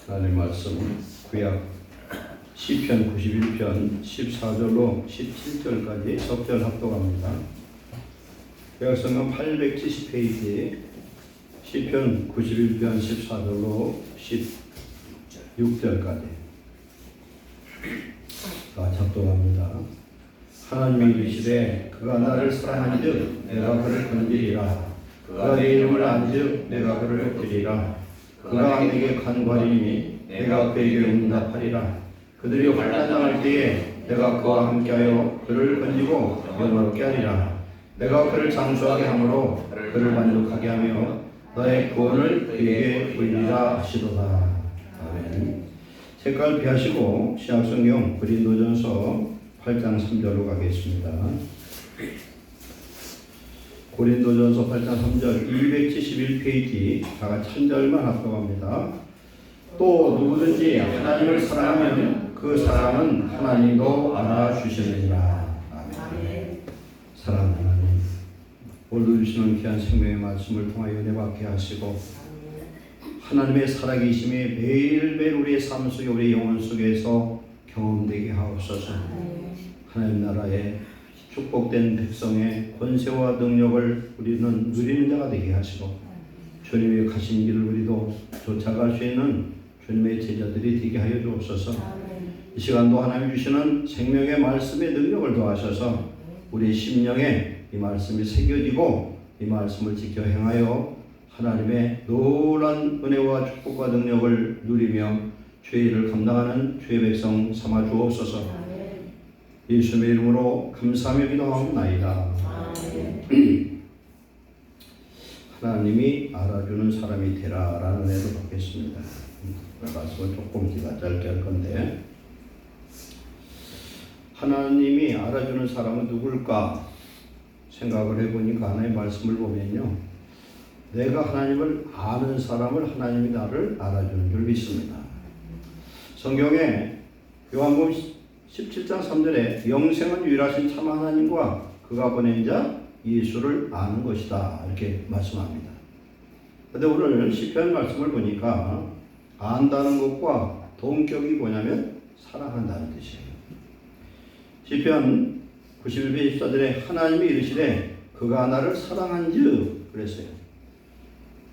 하나님의 말씀 구약 시편 91편 14절로 17절까지 적절 합독합니다. 구약성경 870페이지 시편 91편 14절로 16절까지 합독합니다. 하나님이 이르시되 그가 나를 사랑한즉 내가 그를 건지리라. 그가 내 이름을 안즉 내가 그를 엎드리라. 그가 내게 간구하리니 내가 그에게 응답하리라. 그들이 환난당할 때에 내가 그와 함께하여 그를 건지고 영화롭게 하리라. 내가 그를 장수하게 함으로 그를 만족하게 하며 너의 구원을 그에게 보이리라 하시도다. 아멘. 색깔 피하시고 신약성경 고린도전서 8장 3절로 가겠습니다. 고린도전서 8장 3절 271페이지 다같이 한 절만 합독합니다. 또 누구든지 하나님을 사랑하면 그 사랑은 하나님도 알아주시느니라. 아멘. 사랑하는 하나님, 오늘도 주시는 귀한 생명의 말씀을 통하여 은혜받게 하시고 하나님의 살아계심이 매일매일 우리의 삶 속에 우리의 영혼 속에서 경험되게 하옵소서. 하나님 나라의 축복된 백성의 권세와 능력을 우리는 누리는 자가 되게 하시고 주님의 가신 길을 우리도 쫓아갈 수 있는 주님의 제자들이 되게 하여 주옵소서. 이 시간도 하나님 주시는 생명의 말씀의 능력을 더하셔서 우리 심령에 이 말씀이 새겨지고 이 말씀을 지켜 행하여 하나님의 놀라운 은혜와 축복과 능력을 누리며 주의 일을 감당하는 주의 백성 삼아 주옵소서. 예수님의 이름으로 감사하며 기도하옵나이다. 하나님이 알아주는 사람이 되라 라는 은혜를 받겠습니다. 말씀을 조금 짧게 할 건데, 하나님이 알아주는 사람은 누굴까 생각을 해보니까 하나님의 말씀을 보면요, 내가 하나님을 아는 사람을 하나님이 나를 알아주는 줄 믿습니다. 성경에 요한복음 17장 3절에 영생은 유일하신 참 하나님과 그가 보낸 자 예수를 아는 것이다 이렇게 말씀합니다. 그런데 오늘 시편 말씀을 보니까 안다는 것과 동격이 뭐냐면 사랑한다는 뜻이에요. 시편 91편 14절에 하나님이 이르시되 그가 나를 사랑한즉 그랬어요.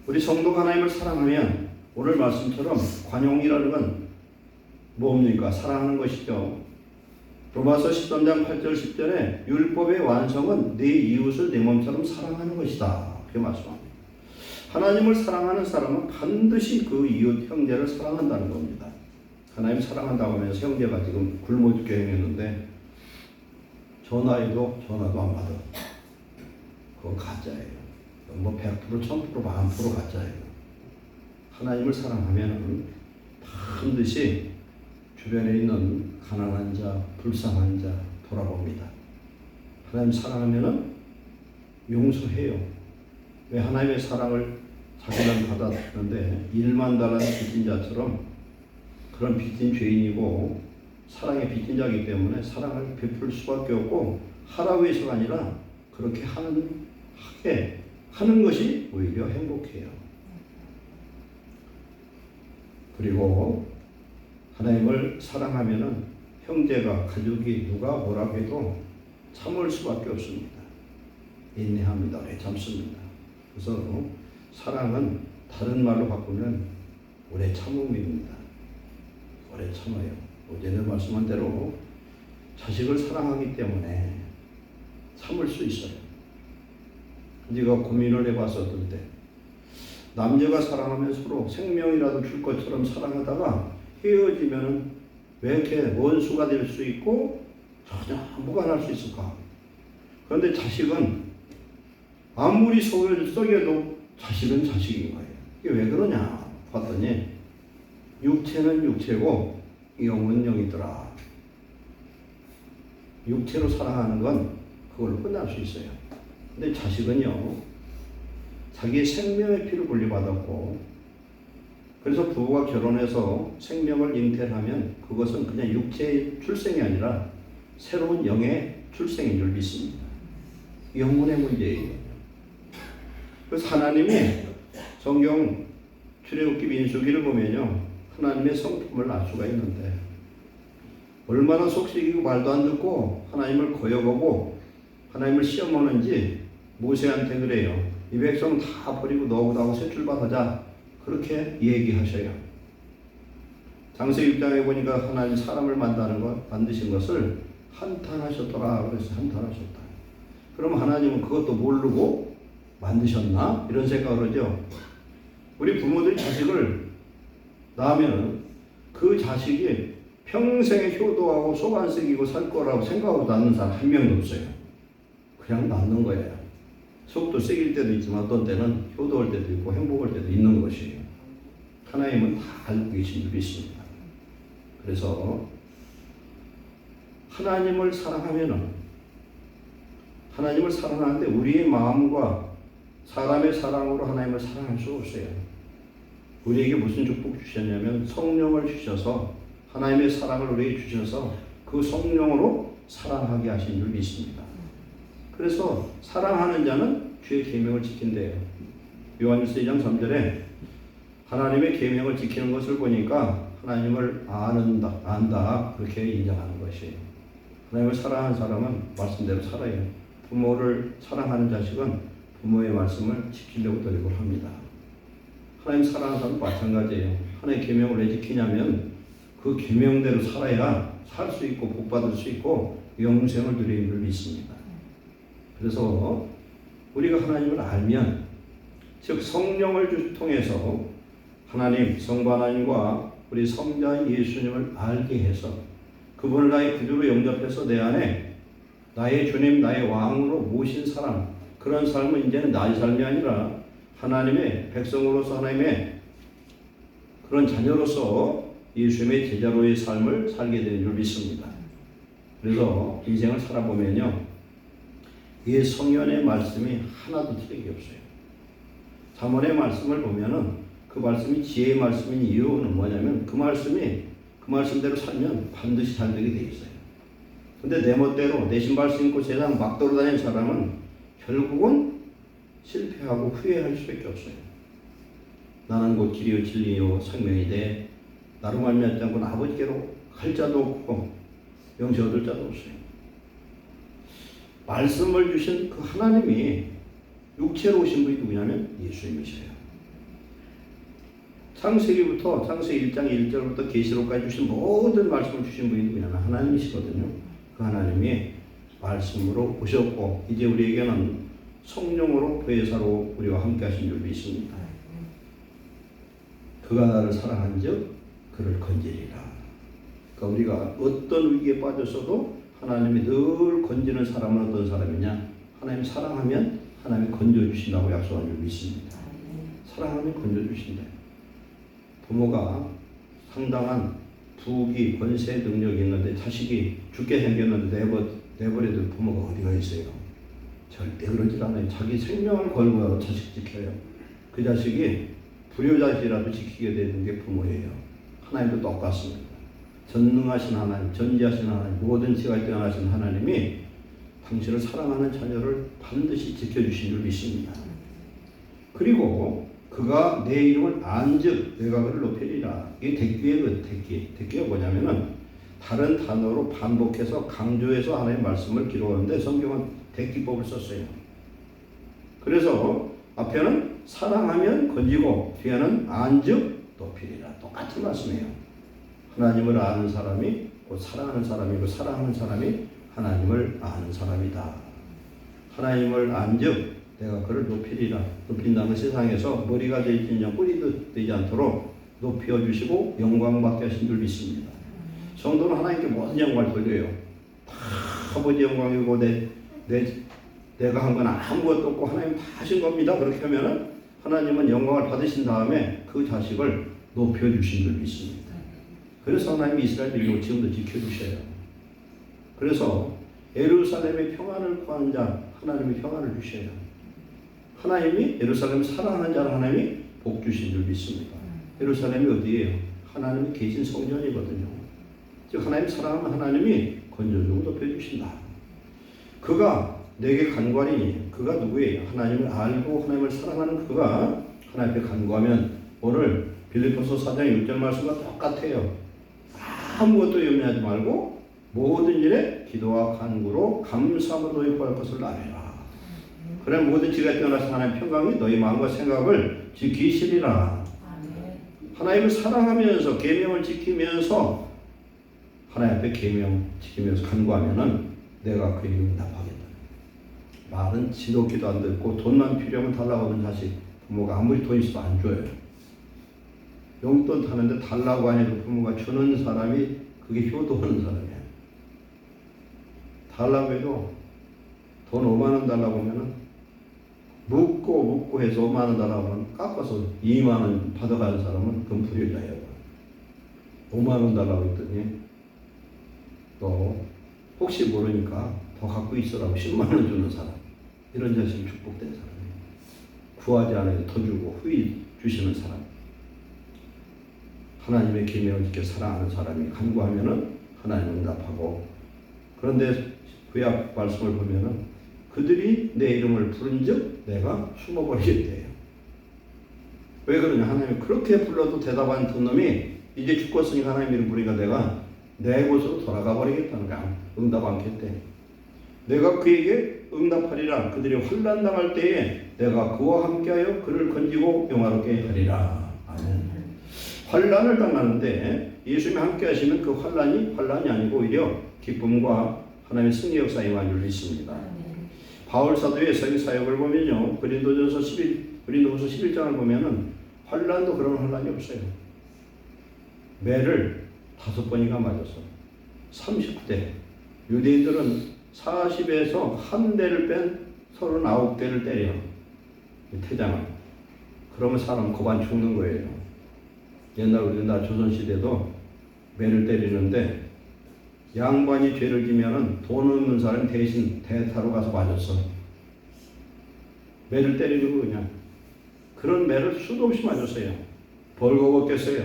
우리 성도가 하나님을 사랑하면 오늘 말씀처럼 관용이라는 건 뭡니까? 사랑하는 것이죠. 로마서 13장 8절 10절에 율법의 완성은 네 이웃을 내 몸처럼 사랑하는 것이다 그렇게 말씀합니다. 하나님을 사랑하는 사람은 반드시 그 이웃 형제를 사랑한다는 겁니다. 하나님 사랑한다고 하면서 형제가 지금 굶어 죽게 행했는데 전화해도 전화도 안 받아. 그건 가짜예요. 뭐 100% 1000% 1000% 가짜예요. 하나님을 사랑하면 반드시 주변에 있는 가난한 자, 불쌍한 자 돌아봅니다. 하나님 사랑하면 용서해요. 왜? 하나님의 사랑을 자기는 받았는데 1만 달러 빚진 자처럼 그런 빚진 죄인이고 사랑의 빚진 자이기 때문에 사랑을 베풀 수밖에 없고 하라고 해서가 아니라 그렇게 하는 것이 오히려 행복해요. 그리고 하나님을 사랑하면은 형제가 가족이 누가 뭐라고 해도 참을 수밖에 없습니다. 인내합니다. 오래 참습니다. 그래서 사랑은 다른 말로 바꾸면 오래 참음입니다. 오래 참아요. 어제도 말씀한 대로 자식을 사랑하기 때문에 참을 수 있어요. 네가 고민을 해봤었을 때 남녀가 사랑하면 서로 생명이라도 줄 것처럼 사랑하다가 헤어지면 왜 이렇게 원수가 될 수 있고 전혀 무관할 수 있을까? 그런데 자식은 아무리 썩여도 자식은 자식인 거예요. 이게 왜 그러냐 봤더니 육체는 육체고 영은 영이더라. 육체로 사랑하는 건 그걸로 끝날 수 있어요. 근데 자식은요, 자기의 생명의 피를 분리받았고 그래서 부부가 결혼해서 생명을 잉태하면 그것은 그냥 육체의 출생이 아니라 새로운 영의 출생인 줄 믿습니다. 영혼의 문제예요. 그래서 하나님이 성경 출애굽기 민수기를 보면요, 하나님의 성품을 알 수가 있는데 얼마나 속썩이고 말도 안 듣고 하나님을 거역하고 하나님을 시험하는지 모세한테 그래요. 이 백성 다 버리고 너하고 새 출발하자. 그렇게 얘기하셔요. 장세기 6장에 보니까 하나님 사람을 만드신 것을 한탄하셨더라. 그래서 한탄하셨다. 그럼 하나님은 그것도 모르고 만드셨나? 이런 생각을 하죠. 우리 부모들이 자식을 낳으면 그 자식이 평생에 효도하고 속 안 썩이고 살 거라고 생각하고 낳는 사람 한 명도 없어요. 그냥 낳는 거예요. 속도 썩일 때도 있지만 어떤 때는 효도할 때도 있고 행복할 때도 있는 것이에요. 하나님은 다 알고 계신 줄이 있습니다. 그래서 하나님을 사랑하는데 우리의 마음과 사람의 사랑으로 하나님을 사랑할 수 없어요. 우리에게 무슨 축복 주셨냐면 성령을 주셔서 하나님의 사랑을 우리에게 주셔서 그 성령으로 사랑하게 하신 줄 믿습니다. 그래서 사랑하는 자는 주의 계명을 지킨대요. 요한일서 2장 3절에 하나님의 계명을 지키는 것을 보니까 하나님을 안다 그렇게 인정하는 것이에요. 하나님을 사랑하는 사람은 말씀대로 살아요. 부모를 사랑하는 자식은 부모의 말씀을 지키려고 노력을 합니다. 하나님 사랑하는 사람은 마찬가지예요. 하나님의 계명을 왜 지키냐면 그 계명대로 살아야 살 수 있고 복 받을 수 있고 영생을 누리는 줄 믿습니다. 그래서 우리가 하나님을 알면 즉 성령을 통해서 하나님 성부 하나님과 우리 성자 예수님을 알게 해서 그분을 나의 구주로 영접해서 내 안에 나의 주님 나의 왕으로 모신 사람 그런 삶은 이제는 나의 삶이 아니라 하나님의 백성으로서 하나님의 그런 자녀로서 예수님의 제자로의 삶을 살게 되는 줄 믿습니다. 그래서 인생을 살아보면요 이 성령의 말씀이 하나도 틀리게 없어요. 잠언의 말씀을 보면은 그 말씀이 지혜의 말씀인 이유는 뭐냐면 그 말씀대로 살면 반드시 잘 되게 돼 있어요. 근데 내 멋대로 내 신발 신고 세상 막 돌아다니는 사람은 결국은 실패하고 후회할 수밖에 없어요. 나는 곧 길이요 진리요 생명이 돼 나로 말미암지 않고는 아버지께로 갈 자도 없고 영생 얻을 자도 없어요. 말씀을 주신 그 하나님이 육체로 오신 분이 누구냐면 예수님이셔요. 창세기부터 창세기 1장 1절부터 계시록까지 주신 모든 말씀을 주신 분이 누구냐면 하나님이시거든요. 그 하나님이 말씀으로 오셨고 이제 우리에게는 성령으로 보혜사로 우리와 함께 하신 줄 믿습니다. 그가 나를 사랑한즉 그를 건지리라. 그러니까 우리가 어떤 위기에 빠졌어도 하나님이 늘 건지는 사람은 어떤 사람이냐? 하나님 사랑하면 하나님이 건져주신다고 약속한 줄 믿습니다. 사랑하면 건져주신다. 부모가 상당한 부귀, 권세, 능력이 있는데 자식이 죽게 생겼는데 내버려둘 부모가 어디가 있어요? 절대 그러질 않아요. 자기 생명을 걸고 자식 지켜요. 그 자식이 불효자식이라도 지키게 되는 게 부모예요. 하나님도 똑같습니다. 전능하신 하나님, 전지하신 하나님, 모든 지가 뛰어나신 하나님이 당신을 사랑하는 자녀를 반드시 지켜주신 줄 믿습니다. 그리고 그가 내 이름을 안즉 내가 그를 높이리라. 이게 대귀예요. 대귀가 뭐냐면은 다른 단어로 반복해서 강조해서 하나님의 말씀을 기록하는데 성경은 대귀법을 썼어요. 그래서 앞에는 사랑하면 건지고 뒤에는 안즉 높이리라. 똑같은 말씀이에요. 하나님을 아는 사람이 곧 사랑하는 사람이고 사랑하는 사람이 하나님을 아는 사람이다. 하나님을 안즉 내가 그를 높이리라. 높인다면 세상에서 머리가 되지 뿌리도 되지 않도록 높여주시고 영광받게 하신 줄 믿습니다. 성도는 하나님께 모든 영광을 돌려요. 다 아버지 영광이고 내가 한 건 아무것도 없고 하나님 다 하신 겁니다. 그렇게 하면은 하나님은 영광을 받으신 다음에 그 자식을 높여주신 줄 믿습니다. 그래서 하나님이 이스라엘 민족을 지금도 지켜주셔요. 그래서 예루살렘의 평안을 구하는 자 하나님이 평안을 주셔요. 하나님이 예루살렘을 사랑하는 자를 하나님이 복 주신 줄 믿습니다. 예루살렘이 어디예요? 하나님이 계신 성전이거든요. 즉 하나님 사랑하는 하나님이 건져주고 높여주신다. 그가 내게 간구하리니 그가 누구예요? 하나님을 알고 하나님을 사랑하는 그가 하나님 앞에 간구하면 오늘 빌립보서 4장 6절 말씀과 똑같아요. 아무것도 염려하지 말고 모든 일에 기도와 간구로 감사함으로 너희 구할 것을 아뢰라. 그래 모든 지가 뛰어나서 하나님의 평강이 너희 마음과 생각을 지키시리라. 하나님을 사랑하면서 계명을 지키면서 하나님 앞에 계명 지키면서 간구하면은 내가 그에게 응답하겠다. 말은 지독히도 안 듣고 돈만 필요하면 달라고 하는 자식 부모가 아무리 돈 있어도 안 줘요. 용돈 타는데 달라고 하니까 부모가 주는 사람이 그게 효도하는 사람이야. 달라고 해도 돈 5만 원 달라고 하면은 묻고 해서 5만 원 달라고 하면 깎아서 2만 원 받아가는 사람은 그건 불효자예요. 5만 원 달라고 했더니 또 혹시 모르니까 더 갖고 있으라고 10만 원 주는 사람, 이런 자식이 축복된 사람이에요. 구하지 않아도 더 주고 후히 주시는 사람, 하나님의 계명을 지켜 사랑하는 사람이 간구하면은 하나님 응답하고, 그런데 구약 말씀을 보면은 그들이 내 이름을 부른즉 내가 숨어버리겠대요. 왜 그러냐? 하나님이 그렇게 불러도 대답 안 듣는 놈이 이제 죽었으니까 하나님 이름 부르니까 내가 내 곳으로 돌아가 버리겠다는 거야. 응답 않겠대. 내가 그에게 응답하리라. 그들이 환난 당할 때에 내가 그와 함께하여 그를 건지고 영화롭게 하리라. 아멘. 환난을 당하는데 예수님이 함께 하시면 그 환난이 아니고 오히려 기쁨과 하나님의 승리 역사에 임한 줄 믿습니다. 바울 사도의 사역을 보면요, 고린도전서 11장을 보면은 환난도 그런 환난이 없어요. 매를 5번이나 맞았어. 30대. 유대인들은 40에서 한 대를 뺀 39대를 때려. 태장을. 그러면 사람 고반 죽는 거예요. 옛날 우리나라 조선시대도 매를 때리는데 양반이 죄를 지면은 돈 없는 사람이 대신 대타로 가서 맞았어. 매를 때리는 거 그냥. 그런 매를 수도 없이 맞았어요. 벌거벗겼어요.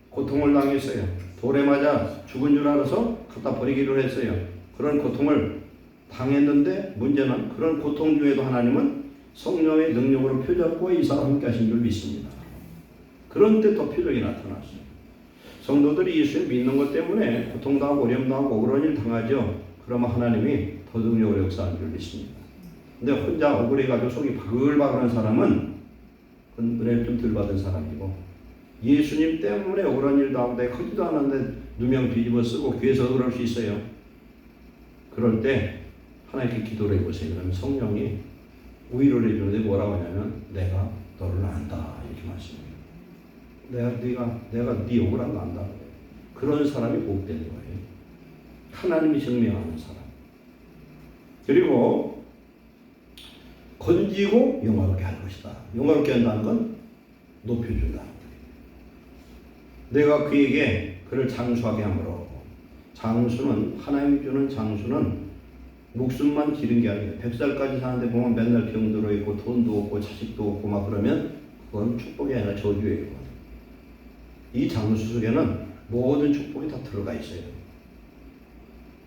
고통을 당했어요. 돌에 맞아 죽은 줄 알아서 갖다 버리기로 했어요. 그런 고통을 당했는데 문제는 그런 고통 중에도 하나님은 성령의 능력으로 표적과 이사와 함께 하신 줄 믿습니다. 그런 때 더 표적이 나타났어요. 성도들이 예수를 믿는 것 때문에 고통당하고 어려움당하고 억울한 일 당하죠. 그러면 하나님이 더 능력으로 역사하는 줄 믿습니다. 근데 혼자 억울해가지고 속이 바글바글한 사람은 그건 은혜를 좀 덜 받은 사람이고, 예수님 때문에 억울한 일 당하고 내가 크지도 않았는데 누명 뒤집어 쓰고 귀에서 그럴 수 있어요. 그럴 때 하나님께 기도를 해보세요. 그러면 성령이 위로를 해주는데 뭐라고 하냐면 내가 너를 안다 이렇게 말씀해요. 내가 네 억울한 거 안다. 그런 사람이 복되는 거예요. 하나님이 증명하는 사람. 그리고 건지고 영화롭게 할 것이다. 영화롭게 한다는 건 높여준다. 내가 그에게 그를 장수하게 함으로. 장수는 하나님이 주는 장수는 목숨만 기른 게 아니에요. 100살까지 사는데 보면 맨날 병들어 있고 돈도 없고 자식도 없고 막 그러면 그건 축복이 아니라 저주예요. 이 장수 속에는 모든 축복이 다 들어가 있어요.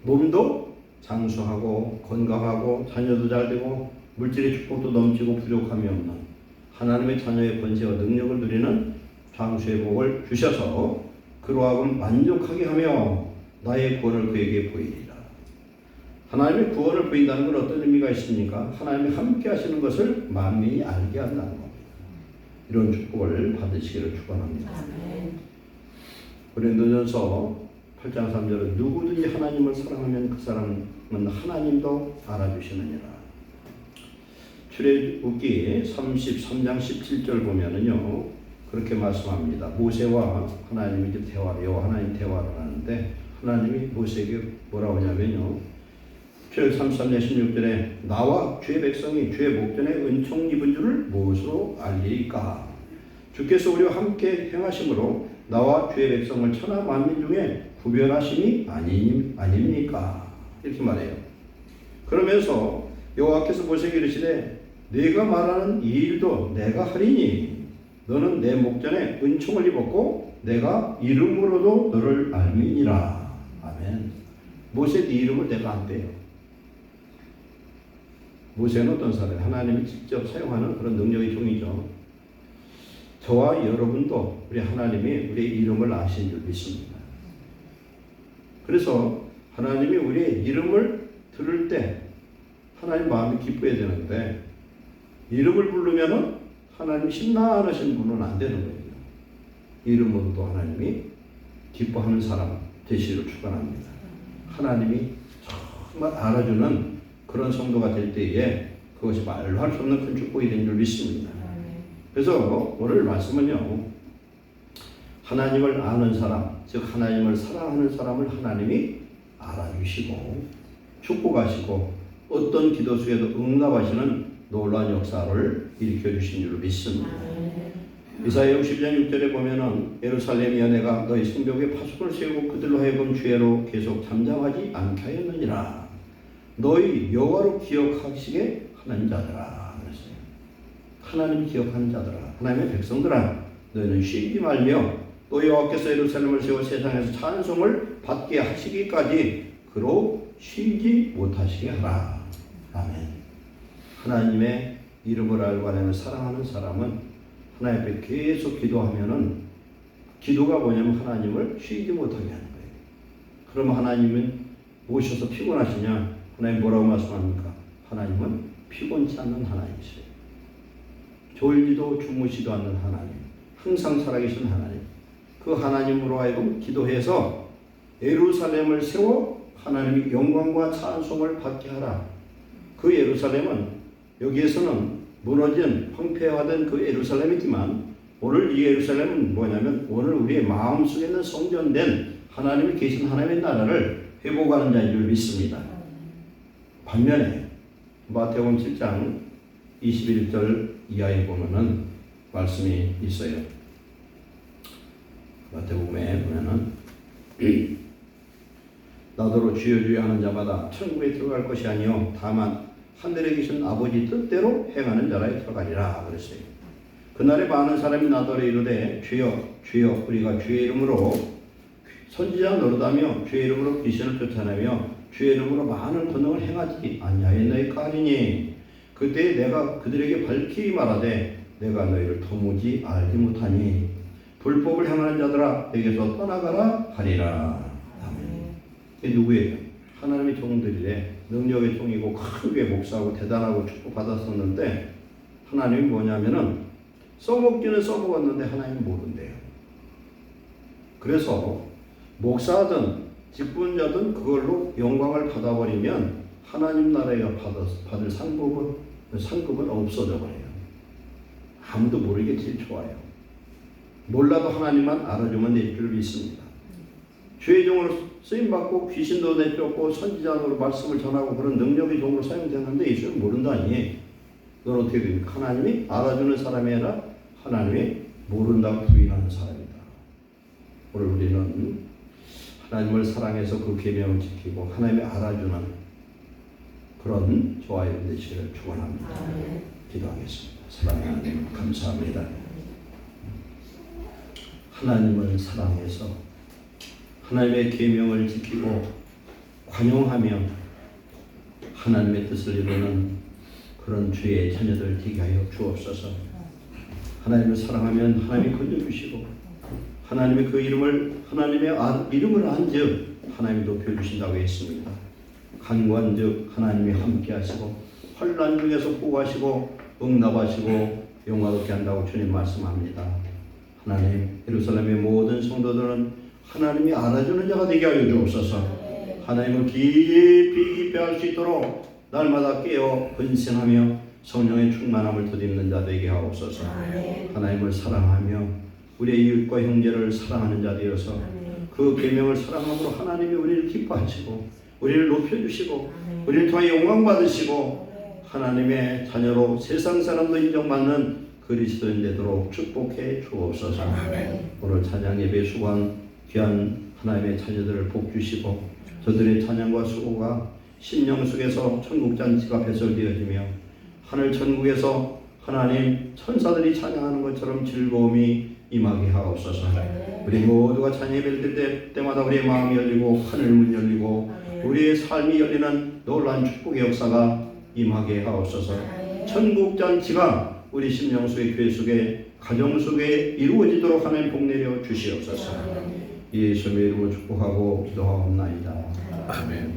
몸도 장수하고 건강하고 자녀도 잘 되고 물질의 축복도 넘치고 부족함이 없는 하나님의 자녀의 번제와 능력을 누리는 장수의 복을 주셔서 그로 하여금 만족하게 하며 나의 구원을 그에게 보이리라. 하나님의 구원을 보인다는 건 어떤 의미가 있습니까? 하나님이 함께 하시는 것을 만민이 알게 한다는 겁니다. 이런 축복을 받으시기를 축원합니다. 고린도전서 8장 3절은 누구든지 하나님을 사랑하면 그 사람은 하나님도 알아주시느니라. 출애굽기 33장 17절 보면은요 그렇게 말씀합니다. 모세와 하나님이 이제 여호와 하나님 대화를 하는데 하나님이 모세에게 뭐라고 하냐면요, 출애굽기 33장 16절에 나와 주의 백성이 주의 목전에 은총 입은 줄을 무엇으로 알리까? 주께서 우리와 함께 행하심으로 나와 주의 백성을 천하 만민 중에 구별하심이 아닙니까? 이렇게 말해요. 그러면서 여호와께서 모세에게 이르시되 네가 말하는 이 일도 내가 하리니 너는 내 목전에 은총을 입었고 내가 이름으로도 너를 알미니라. 아멘. 모세 네 이름을 내가 안 빼요. 모세는 어떤 사람이에요? 하나님이 직접 사용하는 그런 능력의 종이죠. 저와 여러분도 우리 하나님이 우리의 이름을 아신 줄 믿습니다. 그래서 하나님이 우리의 이름을 들을 때 하나님 마음이 기뻐야 되는데 이름을 부르면은 하나님 심란하신 분은 안 되는 거예요. 이름으로도 하나님이 기뻐하는 사람 되시기를 축원합니다. 하나님이 정말 알아주는 그런 성도가 될 때에 그것이 말로 할 수 없는 큰 축복이 된 줄 믿습니다. 그래서 오늘 말씀은요, 하나님을 아는 사람, 즉 하나님을 사랑하는 사람을 하나님이 알아주시고 축복하시고 어떤 기도 속에도 응답하시는 놀라운 역사를 일으켜 주신 줄 믿습니다. 이사야 60장 6절에 보면은 예루살렘이여 내가 너희 성벽에 파수꾼을 세우고 그들로 하여금 죄로 계속 잠잠하지 않게 하였느니라. 너희 여호와로 기억하시게 하는 자들아. 그랬어요. 하나님 기억하는 자들아, 하나님의 백성들아, 너희는 쉬지 말며 또 여호와께서 예루살렘을 세워 세상에서 찬송을 받게 하시기까지 그로 쉬지 못하시게 하라. 아멘. 하나님의 이름을 알고 하나님을 사랑하는 사람은 하나님 앞에 계속 기도하면은 기도가 뭐냐면 하나님을 쉬지 못하게 하는 거예요. 그럼 하나님은 오셔서 피곤하시냐? 하나님 뭐라고 말씀합니까? 하나님은 피곤치 않는 하나님이세요. 졸지도 주무시도 않는 하나님, 항상 살아계신 하나님. 그 하나님으로 하여금 기도해서 예루살렘을 세워 하나님의 영광과 찬송을 받게 하라. 그 예루살렘은 여기에서는 무너진 황폐화된 그 예루살렘이지만 오늘 이 예루살렘은 뭐냐면 오늘 우리의 마음속에 있는 성전된 하나님이 계신 하나님의 나라를 회복하는 자인 줄 믿습니다. 반면에 마태복음 7장 21절 이하에 보면은 말씀이 있어요. 마태복음에 보면은 나더러 주여 주여 하는 자마다 천국에 들어갈 것이 아니요 다만 하늘에 계신 아버지 뜻대로 행하는 자라에 들어가리라 그랬어요. 그날에 많은 사람이 나더러 이르되 주여 주여 우리가 주의 이름으로 선지자 노릇하며 주의 이름으로 귀신을 쫓아내며 주의 이름으로 많은 권능을 행하지 아니하였나이까 하리니 그때 내가 그들에게 밝히 말하되 내가 너희를 도무지 알지 못하니 불법을 행하는 자들아 내게서 떠나가라 하리라. 아멘. 이게 누구예요? 하나님의 종들이래. 능력의 종이고 큰 교회 목사하고 대단하고 축복받았었는데 하나님이 뭐냐면은 써먹기는 써먹었는데 하나님은 모른대요. 그래서 목사든 직분자든 그걸로 영광을 받아버리면 하나님 나라에 받을 상급은 없어져 버려요. 아무도 모르게 제일 좋아요. 몰라도 하나님만 알아주면 될 줄 믿습니다. 주의 종으로 쓰임받고 귀신도 내쫓고 선지자로 말씀을 전하고 그런 능력의 종으로 사용되는데 예수는 모른다니 넌 어떻게 됩니까? 하나님이 알아주는 사람이 아니라 하나님이 모른다고 부인하는 사람이다. 오늘 우리는 하나님을 사랑해서 그 계명을 지키고 하나님이 알아주는 그런 저와 여러분 되시기를 축원합니다. 기도하겠습니다. 사랑하는 하나님 감사합니다. 하나님을 사랑해서 하나님의 계명을 지키고 관용하며 하나님의 뜻을 이루는 그런 주의 자녀들 되게 하여 주옵소서. 하나님을 사랑하면 하나님이 건져주시고 하나님의 그 이름을 하나님의 이름을 안즉 하나님이 높여주신다고 했습니다. 간관즉 하나님이 함께하시고 환난 중에서 보호하시고 응답하시고 영화롭게 한다고 주님 말씀합니다. 하나님 예루살렘의 모든 성도들은 하나님이 알아주는 자가 되게 하여 주옵소서. 하나님을 깊이 알 수 있도록 날마다 깨어 근신하며 성령의 충만함을 덧입는 자 되게 하옵소서. 하나님을 사랑하며 우리의 이웃과 형제를 사랑하는 자 되어서 그 계명을 사랑함으로 하나님이 우리를 기뻐하시고 우리를 높여주시고 우리를 통해 영광 받으시고 하나님의 자녀로 세상 사람도 인정받는 그리스도인 되도록 축복해 주옵소서. 오늘 찬양 예배 수고한 귀한 하나님의 자녀들을 복 주시고 저들의 찬양과 수고가 심령 속에서 천국잔치가 배설되어지며 하늘 천국에서 하나님 천사들이 찬양하는 것처럼 즐거움이 임하게 하옵소서. 우리 모두가 찬양 예배를 드릴 때마다 우리의 마음이 열리고 하늘 문 열리고 우리의 삶이 열리는 놀라운 축복의 역사가 임하게 하옵소서. 천국잔치가 우리 심령 속의 교회 속에 가정 속에 이루어지도록 하나님 복 내려 주시옵소서. 예수의 이름으로 축복하고 기도하옵나이다. 아멘.